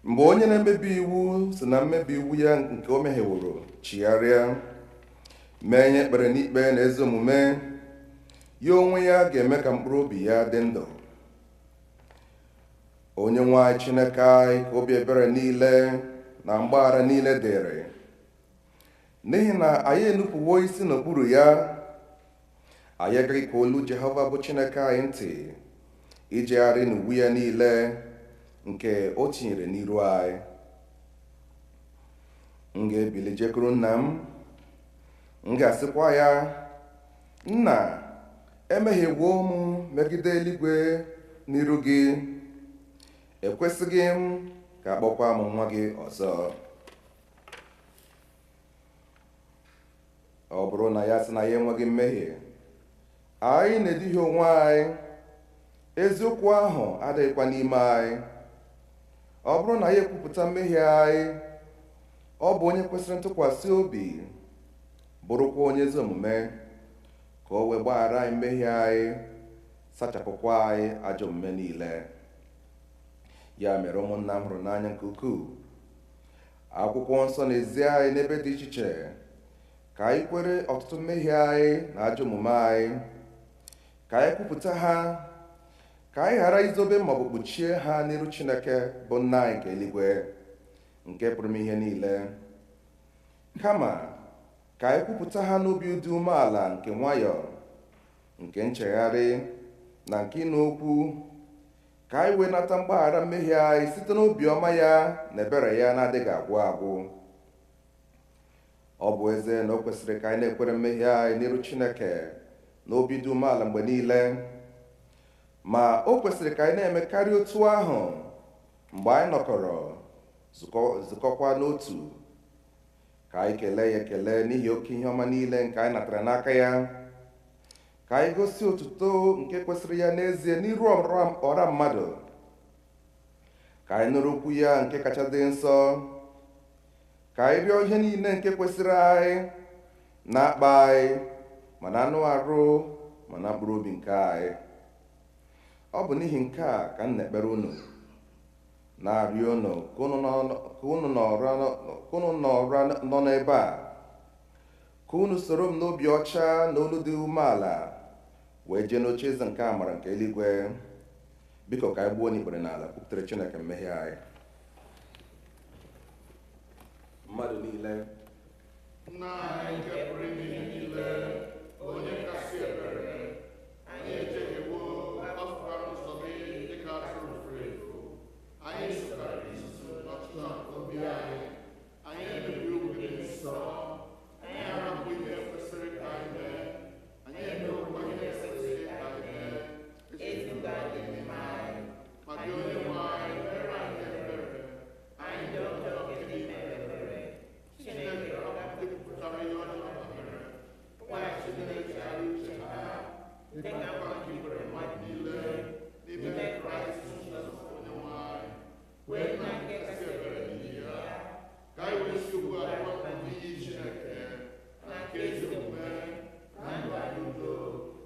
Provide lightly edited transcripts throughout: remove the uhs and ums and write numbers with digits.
Mgbe onye na-emebi iwu si na mmebi iwu ya nke o mehieworo chigharịa mee ihe ekpere n'ikpe na ezi omume, ya onwe ya ga-eme ka mkpụrụ obi ya dị ndụ. Onye-nwe-ayi Chineke anyị ka obi ebere niile na mgbaghara niile dịrị, n'ihi na anyị enupụwo isi n'okpuru ya. Anyị agaghị ka olu Jehova bụ Chineke anyị ntị ijegharị n'iwu ya niile nke o tinyere n'iru anyị. M ga-ebili jekwuru nna m ga-asịkwa ya, Nna, emehiewo m megide eluigwe n'iru gị, ekwesịghị m ka akpọkwa m nwa gị ọzọ. Ọ bụrụ na ya sị na ya enweghị mmehie, anyị na-eduhie onwe anyị, eziokwu ahụ adịghịkwa n'ime anyị. Ọ bụrụ na ya ekwupụta mmehie anyị, ọ bụ onye kwesịrị ntụkwasị obi, bụrụkwa onye ezi omume, ka o wee gbaghara anyị mmehie anyị, sachapụkwa anyị ajọ omume niile. Ya mere, ụmụnna m hụrụ n'anya nke ukwuu, akwụkwọ nsọ na-ezi anyị n'ebe dị iche iche ka anyị kwere ọtụtụ mmehie anyị na ajọ omume anyị, ka anyị kwupụta ha, ka anyị ghara izobe maọbụ kpuchie ha n'iru Chineke bụ nna anyị nke eluigwe, nke pụrụ ime ihe niile. Kama ka anyị kwupụta ha n'obi dị umeala, nke nwayọọ, nke nchegharị na nke ịnụ okwu, ka anyị wee nata mgbaghara mmehie anyị site n'obi ọma ya na ebere ya na-adịghị agwụ agwụ. Ọ bụ eze na o kwesịrị ka anyị na-ekwere mmehie anyị n'iru Chineke n'obi dị umeala mgbe niile, ma o kwesịrị ka anyị na-emekarị otu ahụ mgbe anyị nọkọrọ zukọkwa n'otu, ka anyị kelee ya ekele n'ihi oke ihe ọma niile nke anyị natara n'aka ya, ka anyị gosi otuto nke kwesịrị ya n'ezie n'iru ọra mmadụ, ka anyị nụrụ okwu ya nke kacha dị nsọ, ka anyị rịọ ihe niile nke kwesịrị anyị na-akpa anyị, ma na anụ arụ ma na mkpụrụ obi nke anyị. Ọ bụ n'ihi nke a ka m na-ekpere unu, na-arịọ unu ka unu nọ n'ebe a, ka unu soro m n'obi ọcha na olu dị umeala wee jee n'ocheeze nke amara nke eluigwe. Biko ka anyị gbuo n'ikpere n'ala, kwupụtara Chineke mmehie anyị. Mmadụ niile, Nna anyị nke pụrụ ime ihe niile, onye kasị ebere, anyị ejehiewo afụkwara ụzọ gị dịka atụrụ furu efu. Anyị zụtara izuzu n'ọchịchọ nke obi anyị, anyị emebighị okwu gị nsọ, anyị arapụ ihe kwesịrị ka anyị mee, anyị emewokwa ihe kwesịrị ka anyị mee, eziga dị n'ime anyị. Ma gị Onye-nwe-anyị, mere anyị ebere, anyị dị ọjọọ nke n'ime ebere. Chineke ọpụtara ihe ọjọọ ha mere, kwaghachi ndị na-echegharị uche ha, dịka nkwa nke ikwere mmadụ niile n'ime Kraịst Jizọs Onye-nwe-anyị. Wee nna nke kasị ebere n'ihi ya, ka anyị wee si ugbu a dịkwa n'iyi Chineke na nke ezi omume na ndụ anyị udo,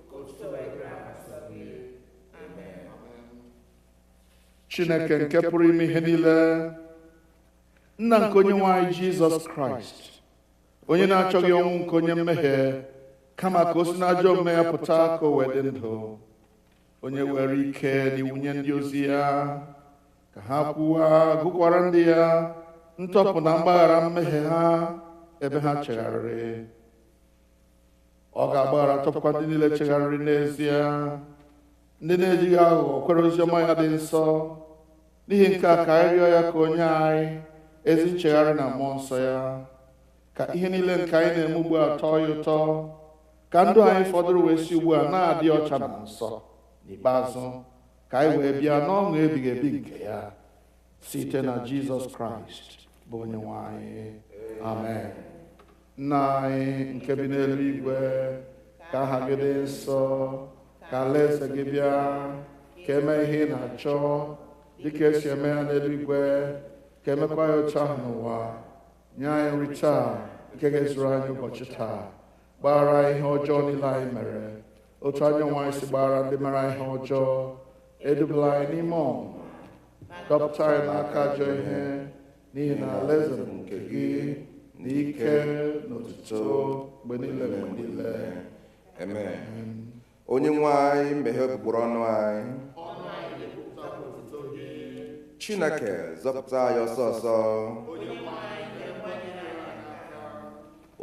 ka otuto wee dịrị aha nsọ gị. Amen. Chineke nke pụrụ ime ihe niile, Nna nke Onye-nwe-anyị Jizọs Kraịst, onye na-achọghị ọnwụ nke onye mmehie, kama ka o si n'ajọ omume ya pụta ka o wee dị ndụ, onye were ike na iwu nye ndị ozi ya ka ha gụkwara ndị ya ntọpụ na mgbaghara mmehie ha ebe ha chegharịrị. Ọ ga-agbaghara tọpụkwa ndị niile chegharịrị n'ezie, ndị na-ejighị aghụghọ kwere oziọma ya dị nsọ. N'ihi nke a ka anyị rịọ ya ka onye anyị ezi nchegharị na mmụọ nsọ ya, ka ihe niile nke anyị na-eme ugbu a tọọ ya ụtọ, ka ndụ anyị fọdụrụ wee si ugbu a na-adị ọcha na nsọ. N'ikpeazụ, ka anyị wee bịa n'ọṅụ ebighị ebi nke ya, site na Jizọs Kraịst bụ Onye-nwe anyị. Amen. Nna anyị nke bi n'eluigwe, ka aha gị dị nsọ, ka alaeze gị bịa, ka eme ihe ị na-achọ dịka esi eme ya n'eluigwe, ka emekwa ya otu ahụ n'ụwa. Nye anyị nri taa nke ga-ezuru anyị ụbọchị taa. Gbaghara ihe ọjọọ niile anyị mere, otu anyị onwe anyị si gbaghara ndị mere ihe ọjọọ. Edubala anyị n'ime ọnwụnwa, dọpụta anyị n'aka ajọ ihe, n'ihi na alaeze bụ nke gị, na ike na otuto mgbe niile mgbe niile. Amen. Onye-nwe anyị meghee okpukpuru ọnụ anyị. Chineke zọpụta anyị ọsọ ọsọ.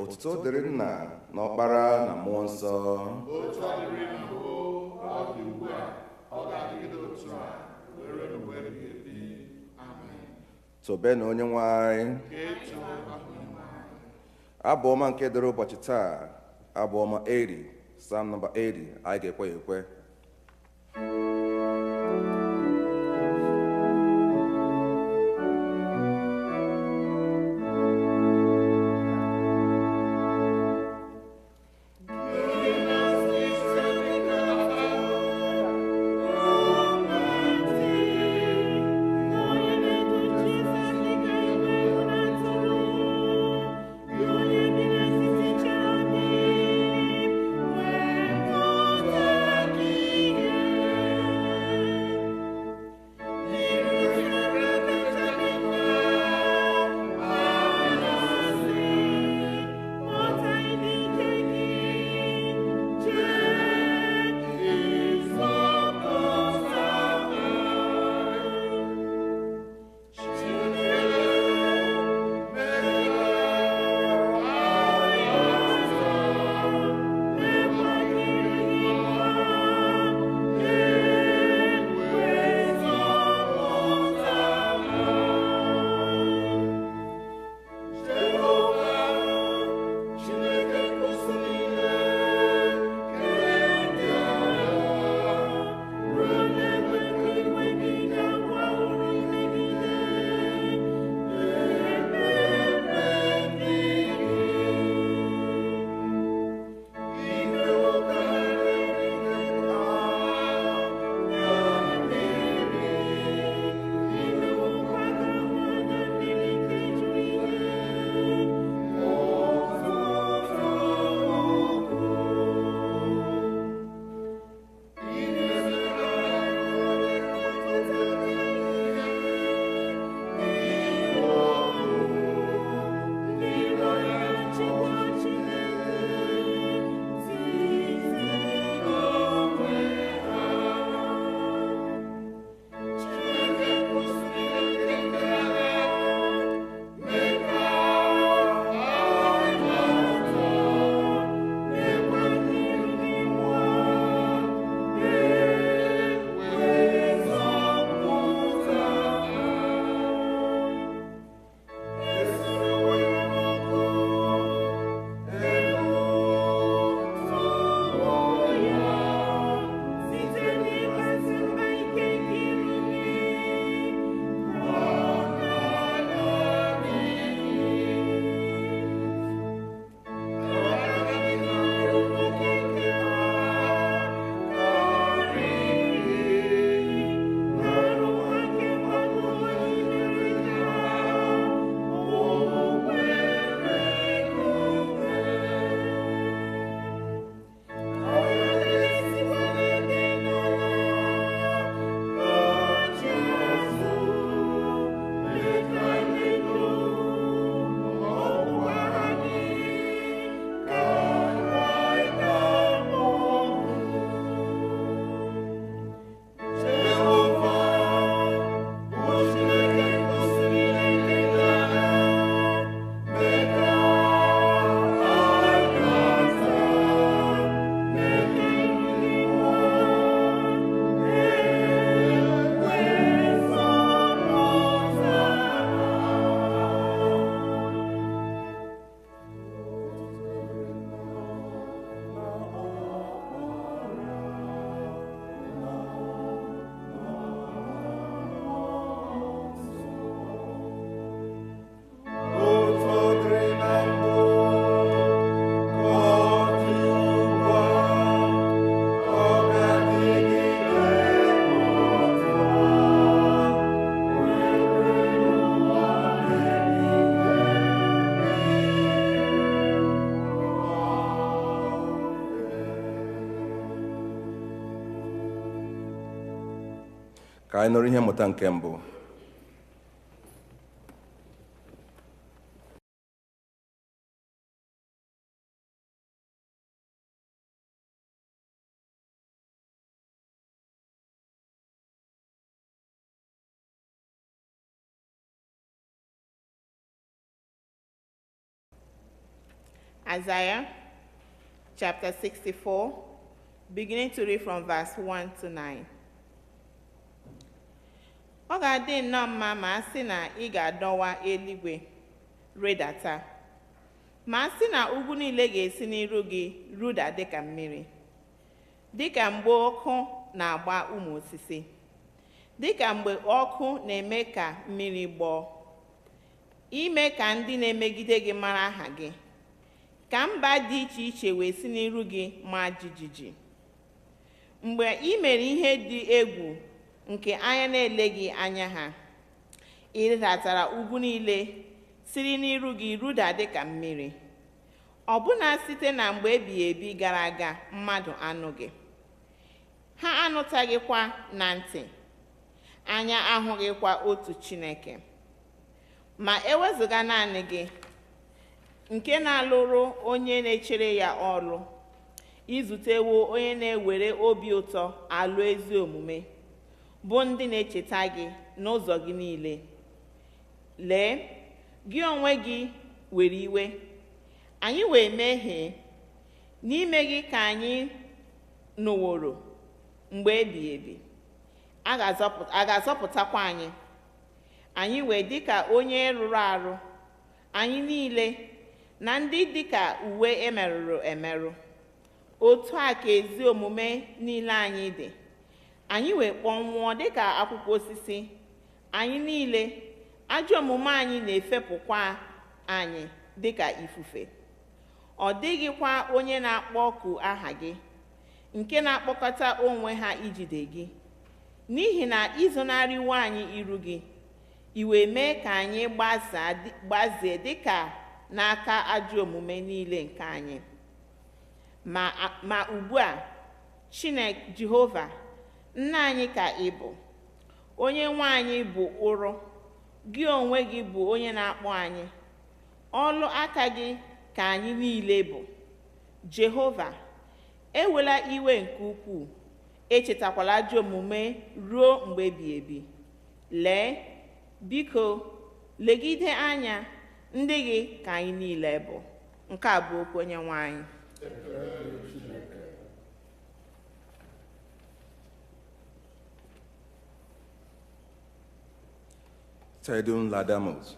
Otuto dịrị Nna na Ọkpara na Mmụọ Nsọ. Tobenụ Onye-nwe anyị. Abụ ọma nke dịrị ụbọchị taa, abụ ọma 80, Psalm number 80, anyị ga-ekwe ya ekwe. Ka anyị nụrụ ihe mmụta nke mbụ Isaiah chapter 64, beginning to read from verse 1 to 9. Ọ ga-adị nnọọ mma ma a sị na ị ga-adọwa eluigwe rịdata, ma a sị na ugwu niile ga-esi n'iru gị ruda dịka mmiri, dịka mgbe ọkụ na-agba ụmụ osisi, dịka mgbe ọkụ na-eme ka mmiri gbọọ, ime ka ndị na-emegide gị mara aha gị, ka mba dị iche iche wee si n'iru gị maa jijiji. Mgbe ị mere ihe dị egwu nke anya na-eleghị anya ha, ị rịdatara ugwu niile siri n'iru gị ruda dịka mmiri. Ọbụna site na mgbe ebighị ebi gara aga mmadụ anụghị, ha anụtaghịkwa na ntị, anya ahụghịkwa otu Chineke. Ma ewezụga naanị gị, nke na-alụrụ onye na-echere ya ọrụ, izutewo onye na-ewere obi ụtọ alụ ezi omume, bụ ndị na-echeta gị n'ụzọ gị niile. Lee, gị onwe gị were iwe, anyị wee mehie, n'ime gị ka anyị nụworo mgbe ebighị ebi. A ga-azọpụtakwa anyị. Anyị wee dịka onye rụrụ arụ, anyị niile na ndị dịka uwe emerụrụ emerụ. Otu a ka ezi omume niile anyị dị. Anyị wee kpọnwụọ dịka akwụkwọ osisi, anyị niile ajọ omume anyị na-efepụkwa anyị dịka ifufe. Ọ dịghịkwa onye na-akpọ oku aha gị, nke na-akpọkọta onwe ha ijide gị. N'ihi na izonarịwo anyị iru gị, iwe mee ka anyị gbazie dịka n'aka ajọ omume niile nke anyị. Ma ugbu a, Chineke Jehova, nna anyị ka ị bụ, Onye-nwe anyị bụ ụrụ, gị onwe gị bụ onye na-akpọ anyị. Ọlụ aka gị ka anyị niile bụ. Jehova, ewela iwe nke ukwuu, echetakwala ajọ omume ruo mgbe ebighị ebi. Lee, biko, legide anya ndị gị ka anyị niile bụ. Nke a bụ okwu Onye-nwe anyị. Deum Laudamus.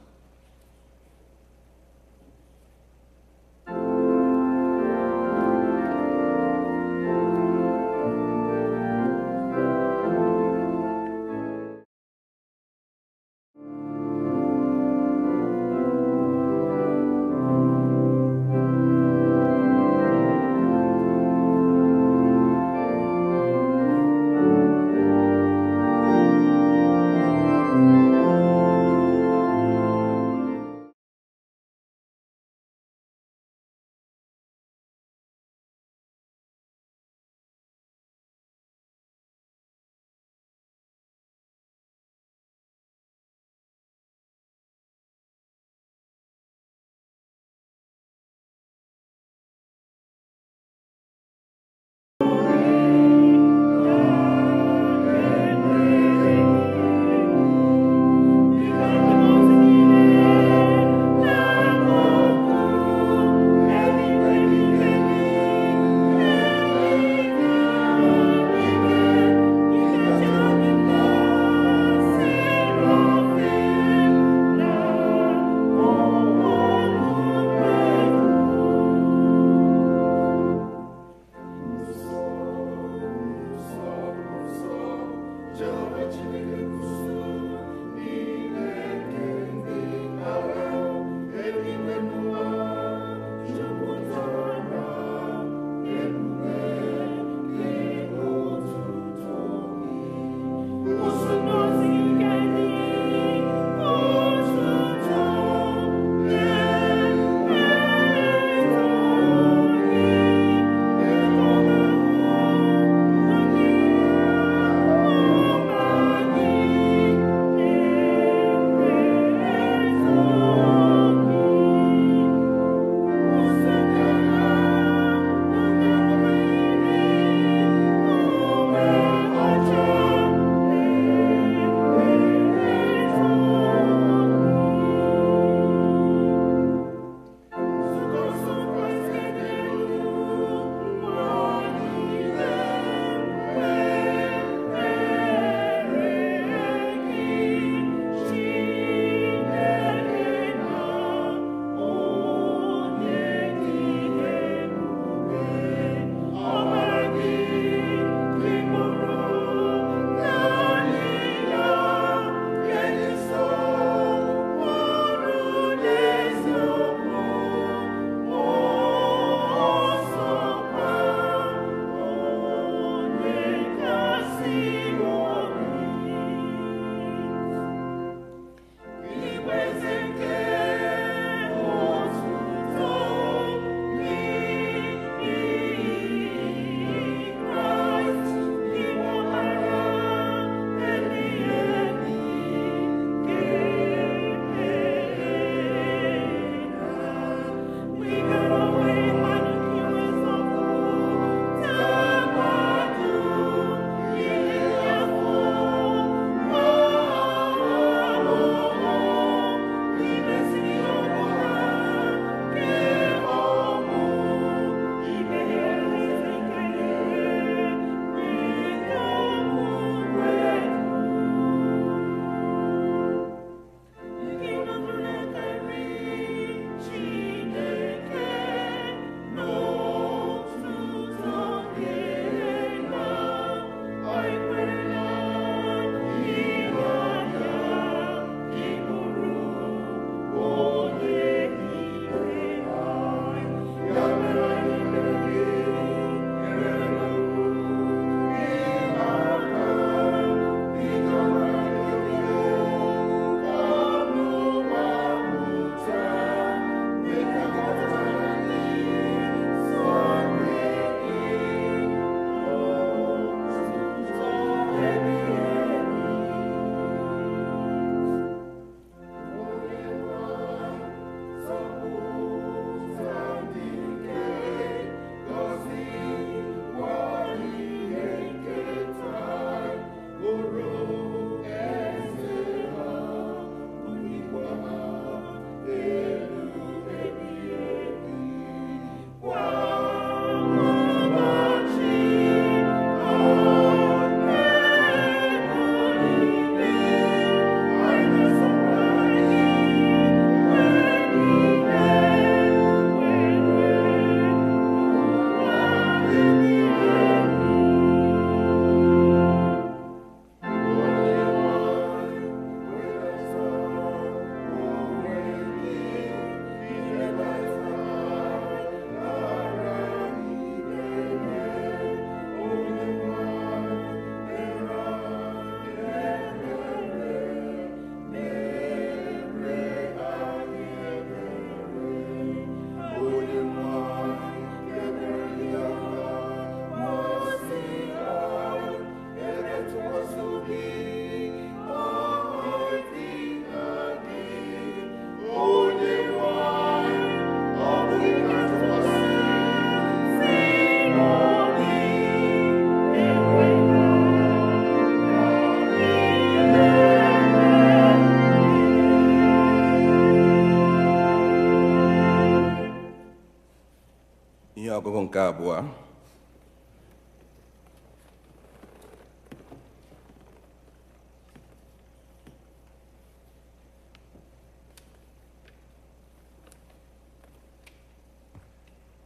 ọgụgụ nke abụọ.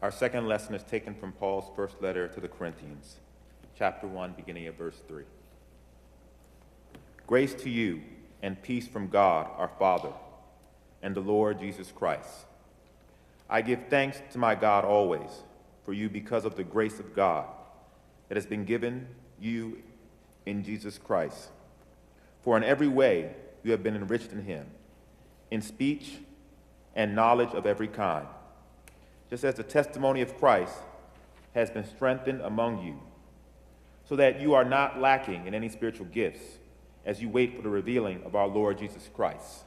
Our second lesson is taken from Paul's first letter to the Corinthians, chapter 1, beginning at verse 3. Grace to you and peace from God our Father and the Lord Jesus Christ. I give thanks to my God always for you because of the grace of God that has been given you in Jesus Christ. For in every way you have been enriched in him, in speech and knowledge of every kind, just as the testimony of Christ has been strengthened among you, so that you are not lacking in any spiritual gifts as you wait for the revealing of our Lord Jesus Christ.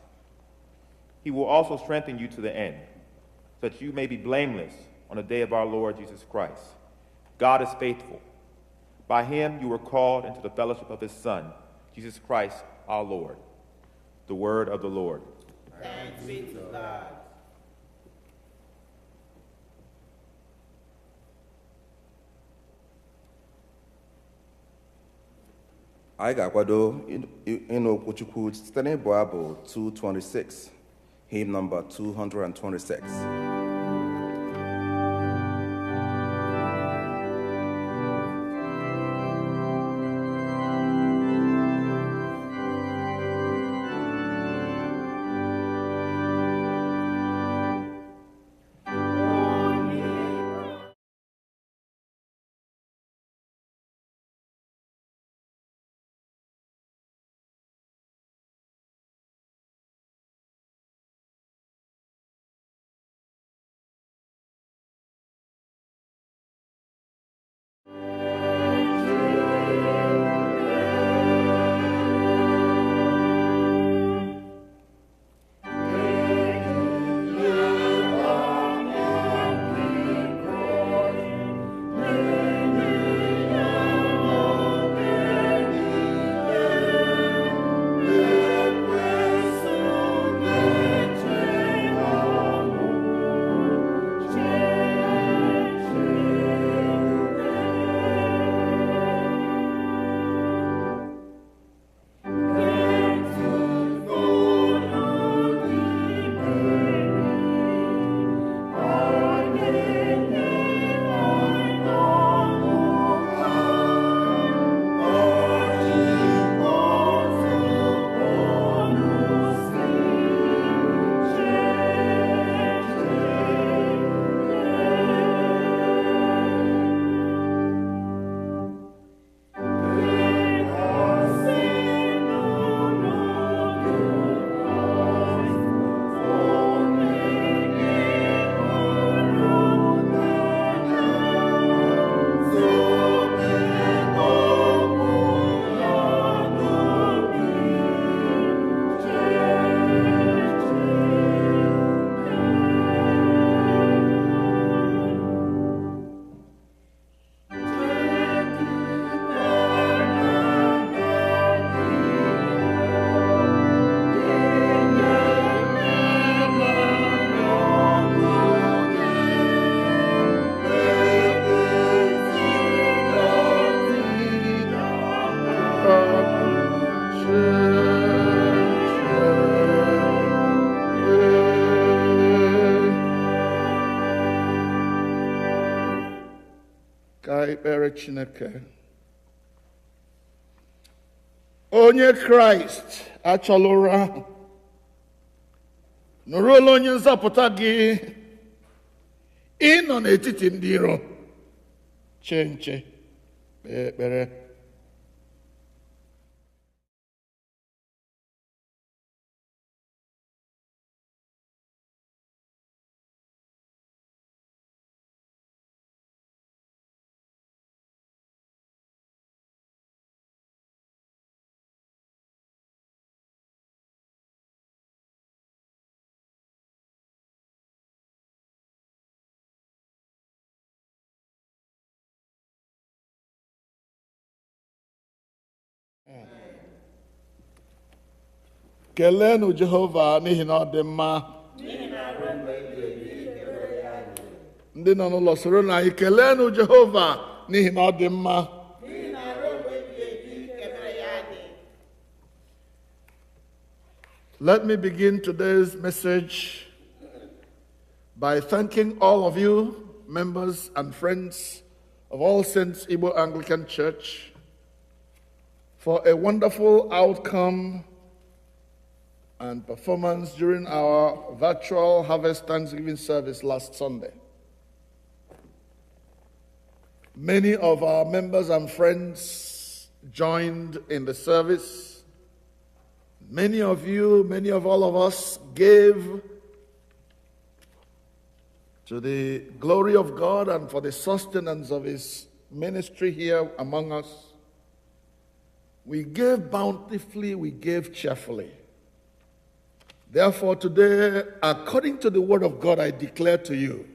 He will also strengthen you to the end, so that you may be blameless on the day of our Lord Jesus Christ. God is faithful. By him you were called into the fellowship of his Son, Jesus Christ our Lord. The word of the Lord. Thanks be to God. Anyị ga-akwado ịnụ okwu Chukwu site n'ịbụ abụ 226, hymn number 226. Ekpere Chineke. Onye Kraịst achọla ụra, nụrụla onye nzọpụta gị ịnọ n'etiti ndị iro. Chee nche, kpee ekpere. Keleenụ Jehova n'ihi na ọ dị mma. ndị nọ n'ụlọ soro na anyị keleenụ Jehova n'ihi na ọ dị mma. Let me begin today's message by thanking all of you, members and friends of All Saints Igbo Anglican Church, for a wonderful outcome and performance during our virtual Harvest Thanksgiving service last Sunday. Many of our members and friends joined in the service. Many of you, many of all of us gave to the glory of God and for the sustenance of His ministry here among us. We gave bountifully, we gave cheerfully. Therefore today, according to the word of God, I declare to you,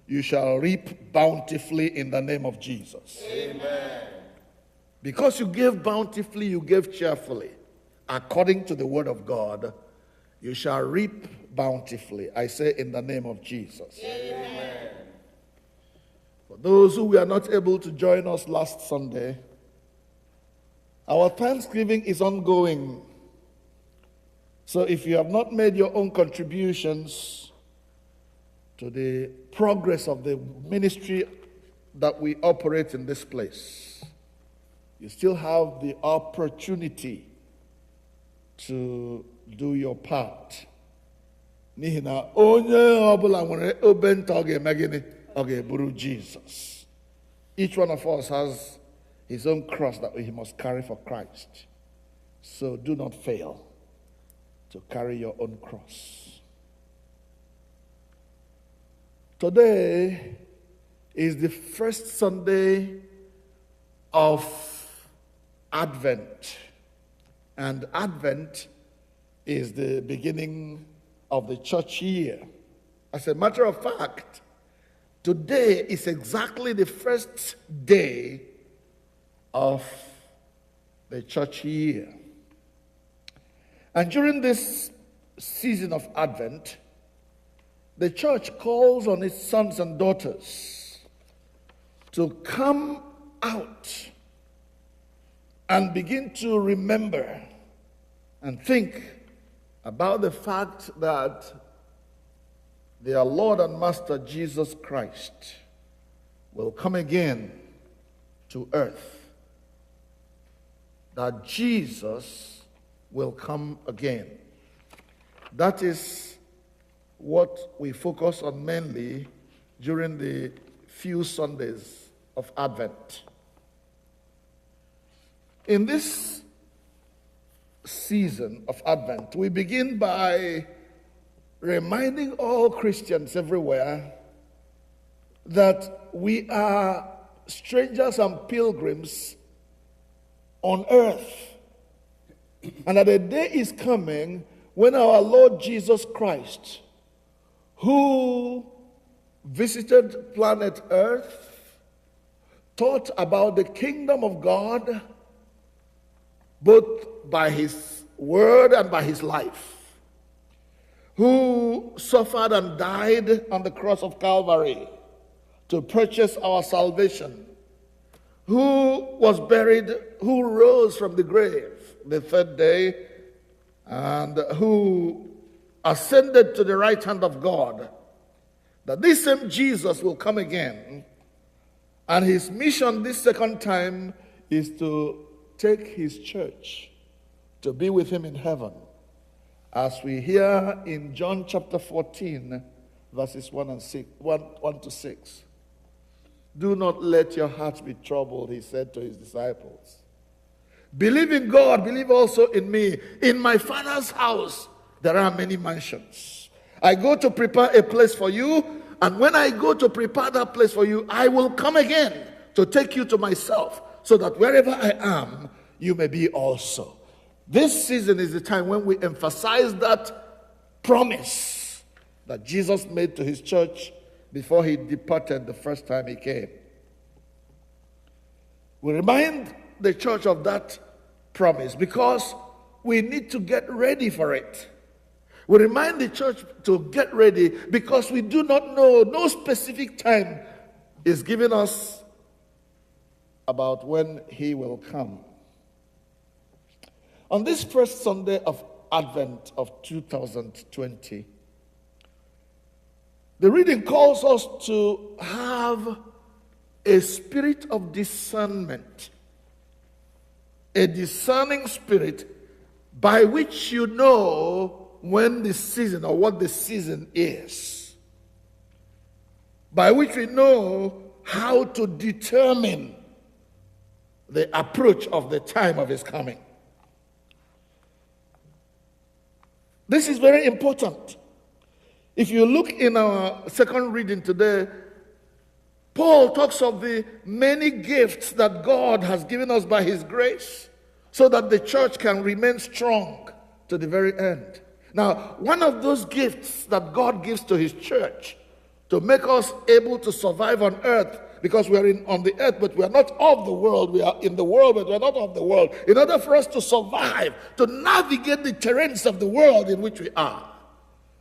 you shall reap bountifully in the name of Jesus. Amen. Because you gave bountifully, you gave cheerfully. According to the word of God, you shall reap bountifully. I say in the name of Jesus. Amen. For those who were not able to join us last Sunday, our Thanksgiving is ongoing. So if you have not made your own contributions to the progress of the ministry that we operate in this place, you still have the opportunity to do your part. N'ihi na onye ọbụla nwere obe nta ọ ga-eme gịnị? Ọ ga-eburu Jesus. Each one of us has his own cross that he must carry for Christ. So do not fail to carry your own cross. Today is the first Sunday of Advent. And Advent is the beginning of the church year. As a matter of fact, today is exactly the first day of the church year. And during this season of Advent, the church calls on its sons and daughters to come out and begin to remember and think about the fact that their Lord and Master Jesus Christ will come again to earth. That Jesus will come again. That is what we focus on mainly during the few Sundays of Advent. In this season of Advent, we begin by reminding all Christians everywhere that we are strangers and pilgrims on earth, and that a day is coming when our Lord Jesus Christ, who visited planet Earth, taught about the kingdom of God, both by his word and by his life, who suffered and died on the cross of Calvary to purchase our salvation, who was buried, who rose from the grave the third day, and who ascended to the right hand of God, that this same Jesus will come again, and his mission this second time is to take his church to be with him in heaven, as we hear in John chapter 14, verses 1 to 6. Do not let your hearts be troubled, he said to his disciples. Believe in God, believe also in me. In my Father's house there are many mansions. I go to prepare a place for you, and when I go to prepare that place for you, I will come again to take you to myself, so that wherever I am, you may be also. This season is the time when we emphasize that promise that Jesus made to his church before he departed the first time he came. We remind the church of that promise because we need to get ready for it. We remind the church to get ready because we do not know, no specific time is given us about when he will come. On this first Sunday of Advent of 2020, the reading calls us to have a spirit of discernment, a discerning spirit by which you know when the season or what the season is, by which we know how to determine the approach of the time of his coming. This is very important. If you look in our second reading today, Paul talks of the many gifts that God has given us by his grace so that the church can remain strong to the very end. Now, one of those gifts that God gives to his church to make us able to survive on earth, because we are on the earth, but we are not of the world. We are in the world, but we are not of the world. In order for us to survive, to navigate the terrains of the world in which we are,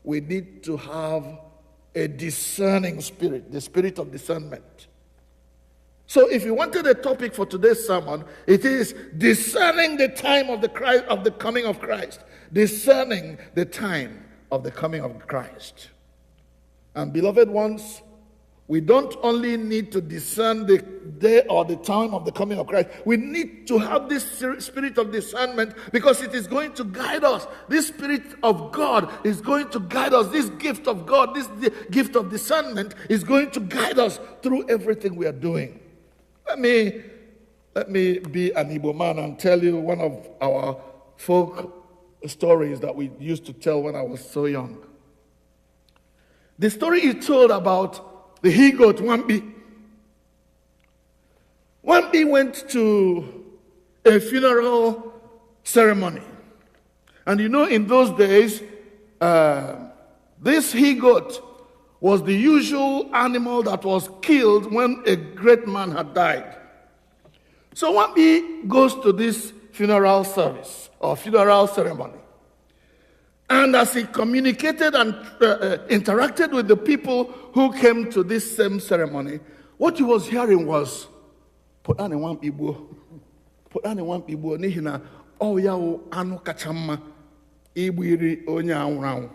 we need to have a discerning spirit, the spirit of discernment. So if you wanted a topic for today's sermon, it is discerning the time of the coming of Christ. Discerning the time of the coming of Christ. And beloved ones, we don't only need to discern the day or the time of the coming of Christ. We need to have this spirit of discernment because it is going to guide us. This spirit of God is going to guide us. This gift of God, this gift of discernment is going to guide us through everything we are doing. Let me be an Igbo man and tell you one of our folk stories that we used to tell when I was so young. The story is told about the he-goat Nwampi. Nwampi went to a funeral ceremony. And you know, in those days, this he-goat was the usual animal that was killed when a great man had died. So Nwampi goes to this funeral service or funeral ceremony. And as he communicated and interacted with the people who came to this same ceremony, what he was hearing was, "Put on one people, put on one people, nihina, oh ya anu kachama, ibiri onya."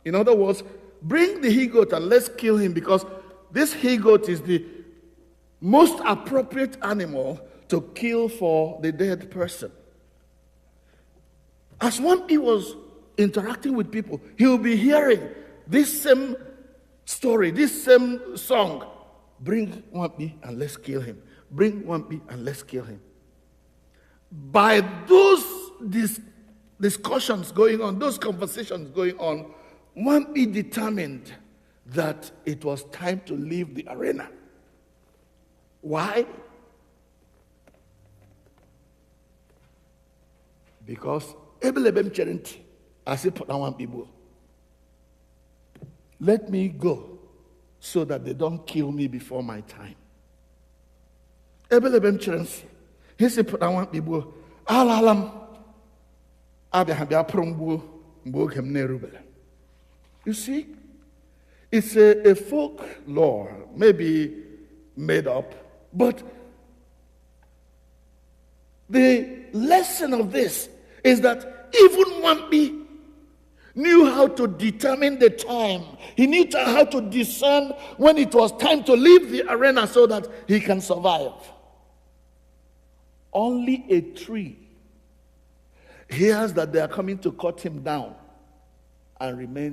In other words, bring the he-goat and let's kill him because this he-goat is the most appropriate animal to kill for the dead person. As Nwampi was interacting with people, he will be hearing this same story, this same song. Bring Nwampi and let's kill him. Bring Nwampi and let's kill him. By those discussions going on, those conversations going on, Nwampi determined that it was time to leave the arena. Why? Because Ebelebem Cherenti, I say, put on one people. Let me go so that they don't kill me before my time. Ebelebem Cherenti, he said, put on one people. Alalam, Abihabia Prombu, Mbogem Nerubel. You see, it's a folk lore, maybe made up, but the lesson of this is that even Nwampi knew how to determine the time. He knew how to discern when it was time to leave the arena so that he can survive. Only a tree hears that they are coming to cut him down and remains